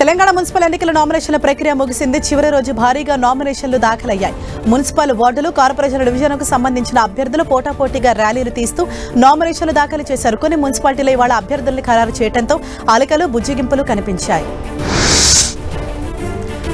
Telangana municipal ఎన్నికల నామినేషన్ల ప్రక్రియ ముగిసింది. చివరి రోజు భారీగా నామినేషన్లు దాఖలయ్యాయి. మున్సిపల్ వార్డులు, కార్పొరేషన్ డివిజన్కు సంబంధించిన అభ్యర్థులు పోటాపోటీగా ర్యాలీలు తీస్తూ నామినేషన్లు దాఖలు చేశారు. కొన్ని మున్సిపాలిటీలు ఇవాళ అభ్యర్థుల్ని ఖరారు చేయడంతో అలకలు, బుజ్జిగింపులు కనిపించాయి.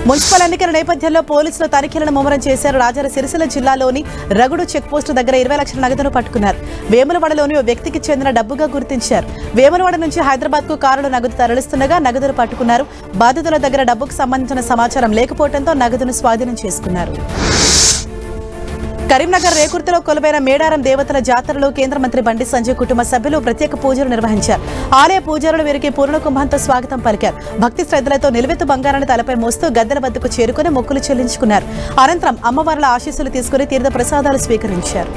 మున్సిపల్ ఎన్నికల నేపథ్యంలో పోలీసులు తనిఖీలను ముమ్మరం చేశారు. రాజన్న సిరిసిల్ల జిల్లాలోని రగుడు చెక్పోస్టు దగ్గర 20 లక్షల నగదును పట్టుకున్నారు. వేములవాడలోని ఓ వ్యక్తికి చెందిన డబ్బుగా గుర్తించారు. వేములవాడ నుంచి హైదరాబాద్ కు కారులో నగదు తరలిస్తుండగా నగదును పట్టుకున్నారు. బాధితుల దగ్గర డబ్బుకు సంబంధించిన సమాచారం లేకపోవడంతో నగదును స్వాధీనం చేసుకున్నారు. కరీంనగర్ రేకుర్తిలో కొలువైన మేడారం దేవతల జాతరలో కేంద్ర మంత్రి బండి సంజయ్ కుటుంబ సభ్యులు ప్రత్యేక పూజలు నిర్వహించారు. ఆలయ పూజారులు వీరికి పూర్ణ కుంభంతో స్వాగతం పలికారు. భక్తి శ్రద్ధలతో నిలువెత్తు బంగారాన్ని తలపై మోస్తూ గద్దెల వద్దకు చేరుకుని మొక్కులు చెల్లించుకున్నారు. అనంతరం అమ్మవార్ల ఆశీస్సులు తీసుకుని తీర్థ ప్రసాదాలు స్వీకరించారు.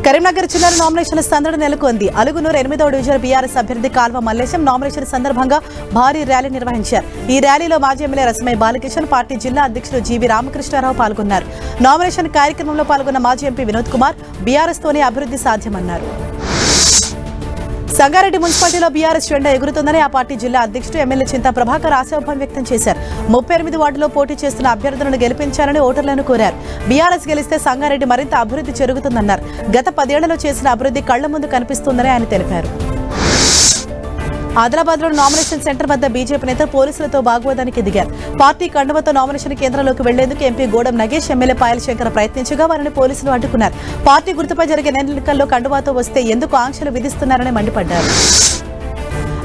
కరీంనగర్ జిల్లాలో నామినేషన్ల సందడి నెలకొంది. అలుగునూరు 8వ డివిజన్ బీఆర్ఎస్ అభ్యర్థి కాల్వ మల్లేశం నామినేషన్ సందర్భంగా భారీ ర్యాలీ నిర్వహించారు. ఈ ర్యాలీలో మాజీ ఎమ్మెల్యే రసమై బాలకిషన్, పార్టీ జిల్లా అధ్యక్షుడు జీవి రామకృష్ణారావు పాల్గొన్నారు. నామినేషన్ కార్యక్రమంలో పాల్గొన్న మాజీ ఎంపీ వినోద్ కుమార్ బీఆర్ఎస్ తోనే అభివృద్ధి సాధ్యమన్నారు. సంగారెడ్డి మున్సిపాలిటీలో బీఆర్ఎస్ జెండా ఎగురుతుందని ఆ పార్టీ జిల్లా అధ్యక్షుడు ఎమ్మెల్యే చింతా ప్రభాకర్ ఆశాభావం వ్యక్తం చేశారు. 38 వార్డులో పోటీ చేస్తున్న అభ్యర్థులను గెలిపించాలని ఓటర్లను కోరారు. బీఆర్ఎస్ గెలిస్తే సంగారెడ్డి మరింత అభివృద్ధి జరుగుతుందన్నారు. గత 10 ఏళ్లలో చేసిన అభివృద్ధి కళ్ల ముందు కనిపిస్తుందని ఆయన తెలిపారు. ఆదిలాబాద్ లో నామినేషన్ సెంటర్ వద్ద బీజేపీ నేత పోలీసులతో వాగ్వాదానికి దిగారు. పార్టీ కండువతో నామినేషన్ కేంద్రంలోకి వెళ్లేందుకు ఎంపీ గోడం నగేష్, ఎమ్మెల్యే పాయల శంకర్ ప్రయత్నించగా వారిని పోలీసులు అడ్డుకున్నారు. పార్టీ గుర్తుపై జరిగే ఎన్నికల్లో కండువాతో వస్తే ఎందుకు ఆంక్షలు విధిస్తున్నారని మండిపడ్డారు.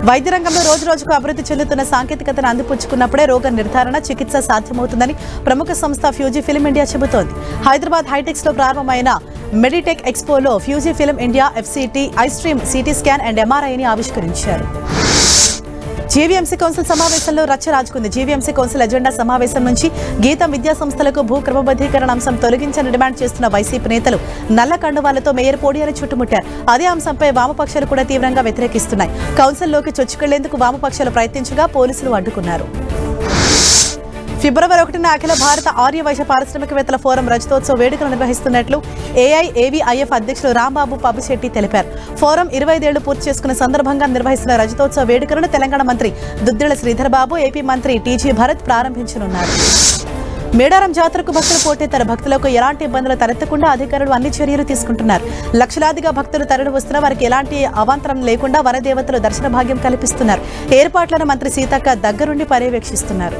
వైద్య రంగంలో రోజురోజుకు అభివృద్ధి చెందుతున్న సాంకేతికతను అందిపుచ్చుకున్నప్పుడే రోగ నిర్ధారణ, చికిత్స సాధ్యమవుతుందని ప్రముఖ సంస్థ ఫ్యూజీ ఫిల్మ్ ఇండియా చెబుతోంది. హైదరాబాద్ హైటెక్స్ లో ప్రారంభమైన మెడిటెక్ ఎక్స్పోలో Fujifilm India FCT, iStream, CT scan and ఎంఆర్ఐని ఆవిష్కరించారు. జీవీఎంసీ కౌన్సిల్ సమావేశంలో రచ్చ రాజుకుంది. జీవీఎంసీ కౌన్సిల్ ఎజెండా సమావేశం నుంచి గీతం విద్యా సంస్థలకు భూ క్రమబద్ధీకరణ అంశం తొలగించని డిమాండ్ చేస్తున్న వైసీపీ నేతలు నల్ల కండువాలతో మేయర్ పోడియాని చుట్టుముట్టారు. అదే అంశంపై వామపక్షాలు కూడా తీవ్రంగా వ్యతిరేకిస్తున్నాయి. కౌన్సిల్లోకి చొచ్చుకెళ్లేందుకు వామపక్షాలు ప్రయత్నించగా పోలీసులు అడ్డుకున్నారు. ఫిబ్రవరి 1న అఖిల భారత ఆర్య వైశ్య పారిశ్రామికవేత్తల ఫోరం రజతోత్సవ వేడుకలు నిర్వహిస్తున్నట్లు ఏఐఏవీఐఎఫ్ అధ్యక్షులు రాంబాబు పబ్బిశెట్టి తెలిపారు. ఫోరం 25 ఏళ్లు పూర్తి చేసుకున్న సందర్భంగా నిర్వహిస్తున్న రజతోత్సవ వేడుకలను తెలంగాణ మంత్రి దుద్దిళ్ల శ్రీధర్ బాబు, ఏపీ మంత్రి టీజీ భరత్ ప్రారంభించనున్నారు. మేడారం జాతరకు భక్తులు పోటెత్తారు. భక్తులకు ఎలాంటి ఇబ్బందులు తలెత్తకుండా అధికారులు అన్ని చర్యలు తీసుకుంటున్నారు. లక్షలాదిగా భక్తులు తరలి వస్తున్న వారికి ఎలాంటి అవాంతరం లేకుండా వరదేవతలు దర్శన భాగ్యం కల్పిస్తున్నారు. ఏర్పాట్లను మంత్రి సీతక్క దగ్గరుండి పర్యవేక్షిస్తున్నారు.